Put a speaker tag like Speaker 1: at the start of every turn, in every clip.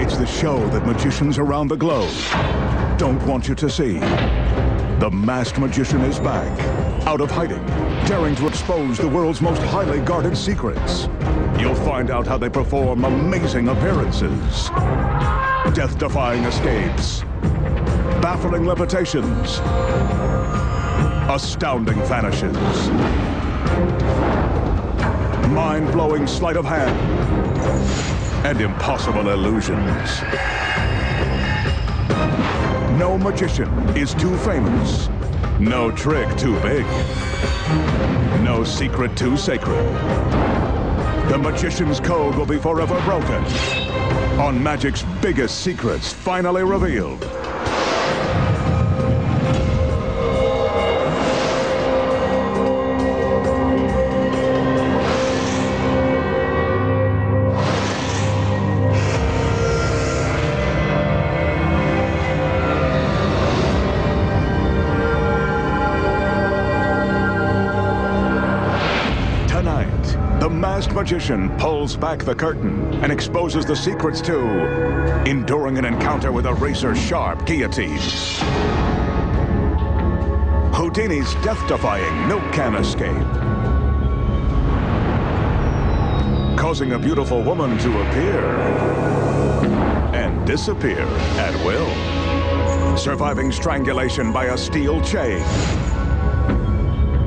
Speaker 1: It's the show that magicians around the globe don't want you to see. The Masked Magician is back, out of hiding, daring to expose the world's most highly guarded secrets. You'll find out how they perform amazing appearances, death-defying escapes, baffling levitations, astounding vanishes, mind-blowing sleight of hand, and impossible illusions. No magician is too famous. No trick too big. No secret too sacred. The magician's code will be forever broken on magic's biggest secrets finally revealed. The Masked Magician pulls back the curtain and exposes the secrets to enduring an encounter with a razor-sharp guillotine, Houdini's death-defying milk can escape, causing a beautiful woman to appear and disappear at will, surviving strangulation by a steel chain,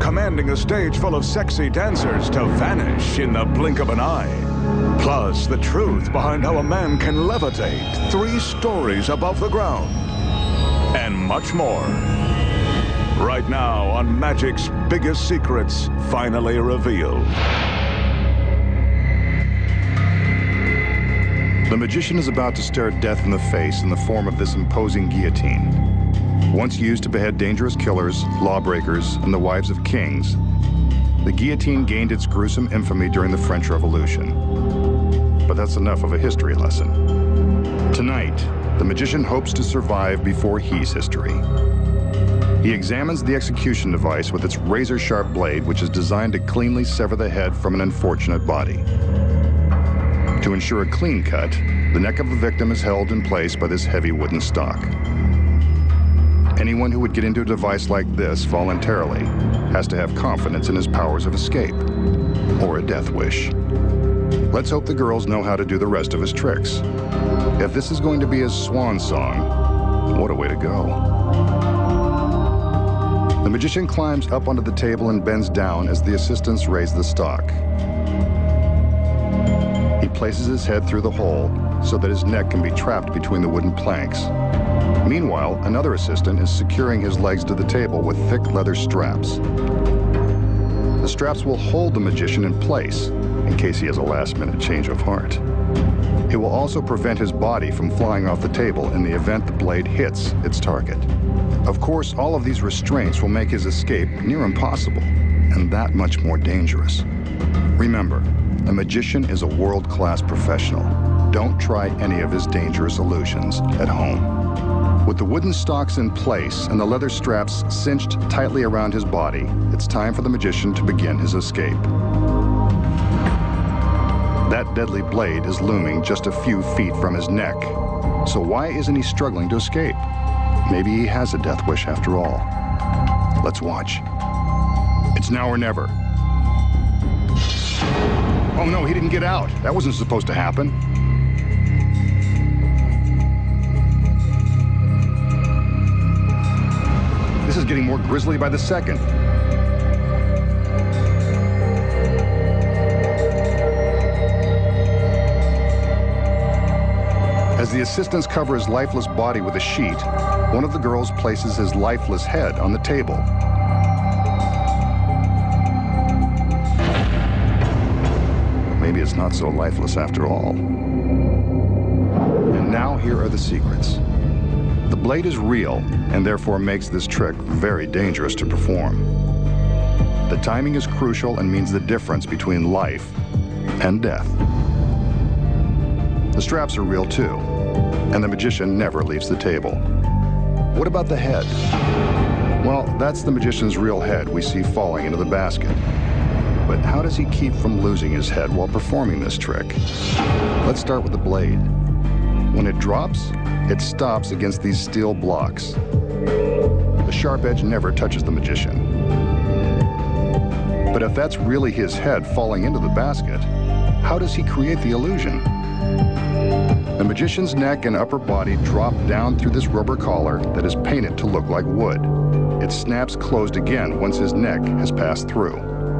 Speaker 1: commanding a stage full of sexy dancers to vanish in the blink of an eye. Plus, the truth behind how a man can levitate 3 stories above the ground. And much more. Right now on Magic's Biggest Secrets Finally Revealed.
Speaker 2: The magician is about to stare death in the face in the form of this imposing guillotine. Once used to behead dangerous killers, lawbreakers, and the wives of kings, the guillotine gained its gruesome infamy during the French Revolution. But that's enough of a history lesson. Tonight, the magician hopes to survive before he's history. He examines the execution device with its razor-sharp blade, which is designed to cleanly sever the head from an unfortunate body. To ensure a clean cut, the neck of the victim is held in place by this heavy wooden stock. Anyone who would get into a device like this voluntarily has to have confidence in his powers of escape, or a death wish. Let's hope the girls know how to do the rest of his tricks. If this is going to be his swan song, what a way to go. The magician climbs up onto the table and bends down as the assistants raise the stock. He places his head through the hole so that his neck can be trapped between the wooden planks. Meanwhile, another assistant is securing his legs to the table with thick leather straps. The straps will hold the magician in place in case he has a last-minute change of heart. It will also prevent his body from flying off the table in the event the blade hits its target. Of course, all of these restraints will make his escape near impossible, and that much more dangerous. Remember, a magician is a world-class professional. Don't try any of his dangerous illusions at home. With the wooden stocks in place and the leather straps cinched tightly around his body, it's time for the magician to begin his escape. That deadly blade is looming just a few feet from his neck. So why isn't he struggling to escape? Maybe he has a death wish after all. Let's watch. It's now or never. Oh no, he didn't get out. That wasn't supposed to happen. This is getting more grisly by the second. As the assistants cover his lifeless body with a sheet, one of the girls places his lifeless head on the table. Maybe it's not so lifeless after all. And now here are the secrets. The blade is real and therefore makes this trick very dangerous to perform. The timing is crucial and means the difference between life and death. The straps are real too, and the magician never leaves the table. What about the head? Well, that's the magician's real head we see falling into the basket. But how does he keep from losing his head while performing this trick? Let's start with the blade. When it drops, it stops against these steel blocks. The sharp edge never touches the magician. But if that's really his head falling into the basket, how does he create the illusion? The magician's neck and upper body drop down through this rubber collar that is painted to look like wood. It snaps closed again once his neck has passed through.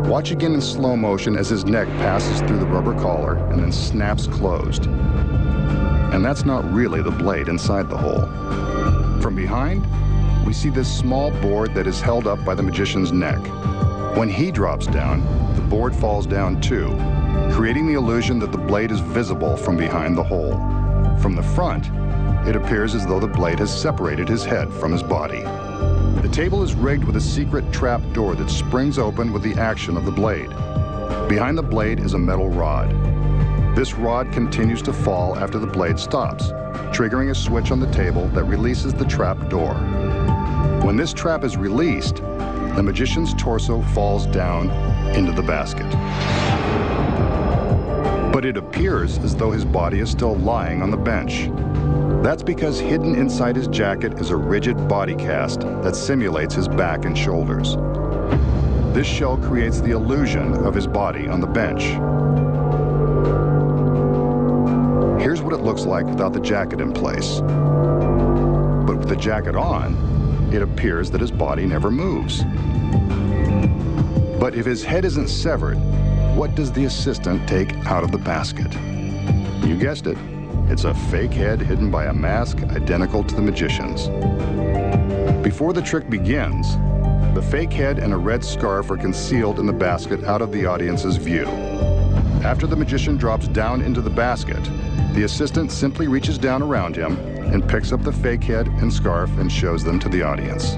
Speaker 2: Watch again in slow motion as his neck passes through the rubber collar and then snaps closed. And that's not really the blade inside the hole. From behind, we see this small board that is held up by the magician's neck. When he drops down, the board falls down too, creating the illusion that the blade is visible from behind the hole. From the front, it appears as though the blade has separated his head from his body. The table is rigged with a secret trap door that springs open with the action of the blade. Behind the blade is a metal rod. This rod continues to fall after the blade stops, triggering a switch on the table that releases the trap door. When this trap is released, the magician's torso falls down into the basket. But it appears as though his body is still lying on the bench. That's because hidden inside his jacket is a rigid body cast that simulates his back and shoulders. This shell creates the illusion of his body on the bench. Here's what it looks like without the jacket in place. But with the jacket on, it appears that his body never moves. But if his head isn't severed, what does the assistant take out of the basket? You guessed it. It's a fake head hidden by a mask identical to the magician's. Before the trick begins, the fake head and a red scarf are concealed in the basket out of the audience's view. After the magician drops down into the basket, the assistant simply reaches down around him and picks up the fake head and scarf and shows them to the audience.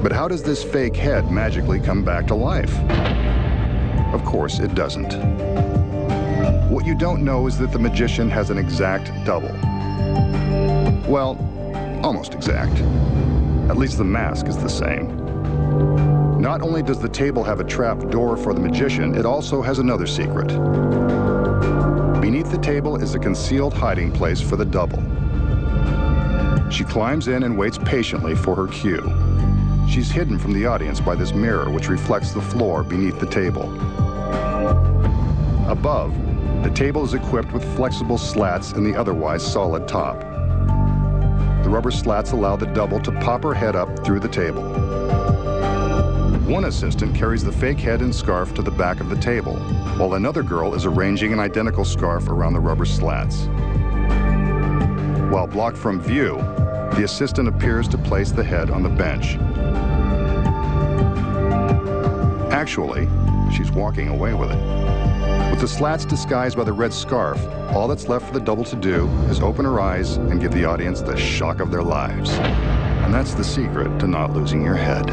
Speaker 2: But how does this fake head magically come back to life? Of course, it doesn't. What you don't know is that the magician has an exact double. Well, almost exact. At least the mask is the same. Not only does the table have a trap door for the magician, it also has another secret. Beneath the table is a concealed hiding place for the double. She climbs in and waits patiently for her cue. She's hidden from the audience by this mirror which reflects the floor beneath the table. Above, the table is equipped with flexible slats in the otherwise solid top. The rubber slats allow the double to pop her head up through the table. One assistant carries the fake head and scarf to the back of the table, while another girl is arranging an identical scarf around the rubber slats. While blocked from view, the assistant appears to place the head on the bench. Actually, she's walking away with it. With the slats disguised by the red scarf, all that's left for the double to do is open her eyes and give the audience the shock of their lives. And that's the secret to not losing your head.